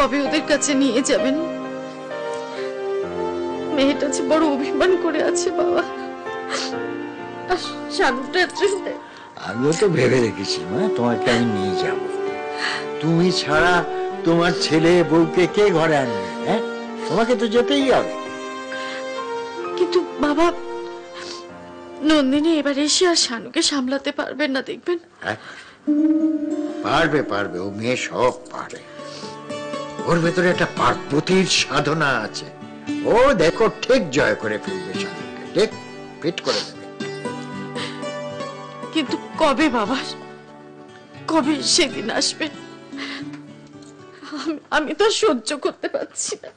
কবে ওদের কাছে নিয়ে যাবেন? মেয়েটা যে বড় অভিমান করে আছে বাবা। শানুটার জন্য আমিও তো ভেবে রেখেছি মা, তোমাকে আমি নিয়ে যাব। তুমি ছাড়া তোমার ছেলে বউকে কে ঘরে আনবে? হ্যাঁ, তোমাকে তো যেতেই হবে। কিন্তু বাবা, নন্দিনী এবার এসে আর শানুকে সামলাতে পারবেন না দেখবেন। পারবে পারবে, ও মেয়ে সব পারে। ওর ভেতরে একটা পার্বতীর সাধনা আছে। ও দেখো ঠিক জয় করে ফেলবে শানুকে, ঠিক ফিট করে দেবে। কিন্তু কবে বাবা, কবে সেদিন আসবে? আমি তো সহ্য করতে পারছি না।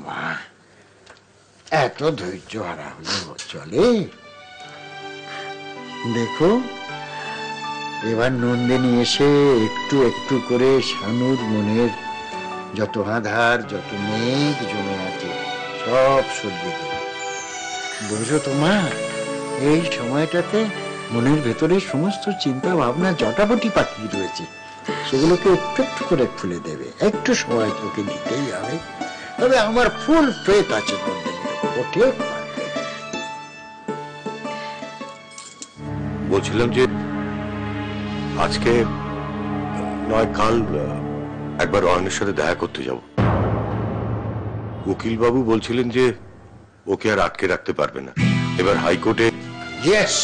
মা, এত ধৈর্য হারা হলে চলে? দেখো, এবার নন্দিনী এসে একটু একটু করে শানুর মনের যত আধার, যত মেঘ জমে আছে সব সরিয়ে দেবে। বুঝো তোমা, এই সময়টাতে মনের ভেতরে সমস্ত চিন্তা ভাবনা জটাপটি পাঠিয়ে রয়েছে, সেগুলোকে একটু একটু করে খুলে দেবে। একটু সময় তোকে দিতেই হবে। তবে আমার ফুল ফেথ আছে নন্দিনীর উপর, ও ঠিক পারবে। বলছিলাম যে আজকে নয় কাল একবার অয়নের সাথে দেখা করতে যাব। উকিল বাবু বলছিলেন যে ওকে আর আটকে রাখতে পারবে না। এবার হাইকোর্টে ইয়েস,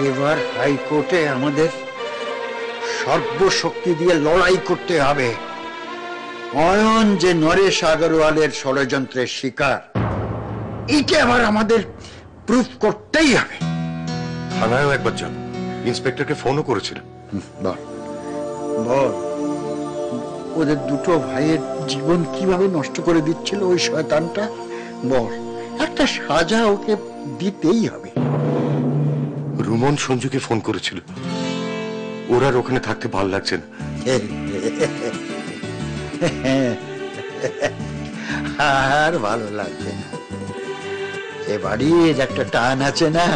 এবার হাইকোর্টে আমাদের সর্বশক্তি দিয়ে লড়াই করতে হবে। অয়ন যে নরেশ আগরওয়ালের ষড়যন্ত্রের শিকার, এইটা আবার আমাদের প্রুফ করতেই হবে। থানায়ও একবার যাব, ইন্সপেক্টরকে ফোনও করেছিল। বল বল, ওদের দুটো ভাইয়ের জীবন কিভাবে নষ্ট করে দিচ্ছিল ওই শয়তানটা, বল। একটা সাজা ওকে দিতেই হবে। রুমন সঞ্জুকে ফোন করেছিল, ওর আর ওখানে থাকতে ভাল লাগছে না। আর ভালো লাগছে না, এ বাড়ির একটা টান আছে না।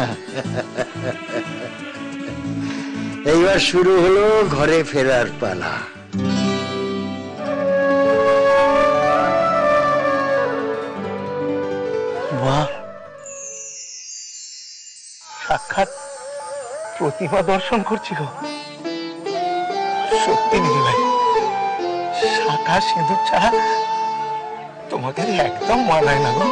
এইবার শুরু হলো ঘরে ফেরার পালা। বাহ, সাক্ষাৎ প্রতিমা দর্শন করছি গো। সত্যি দিদি ভাই, শাখা সিঁদুর ছাড়া তোমাদের একদম মানায় না গো।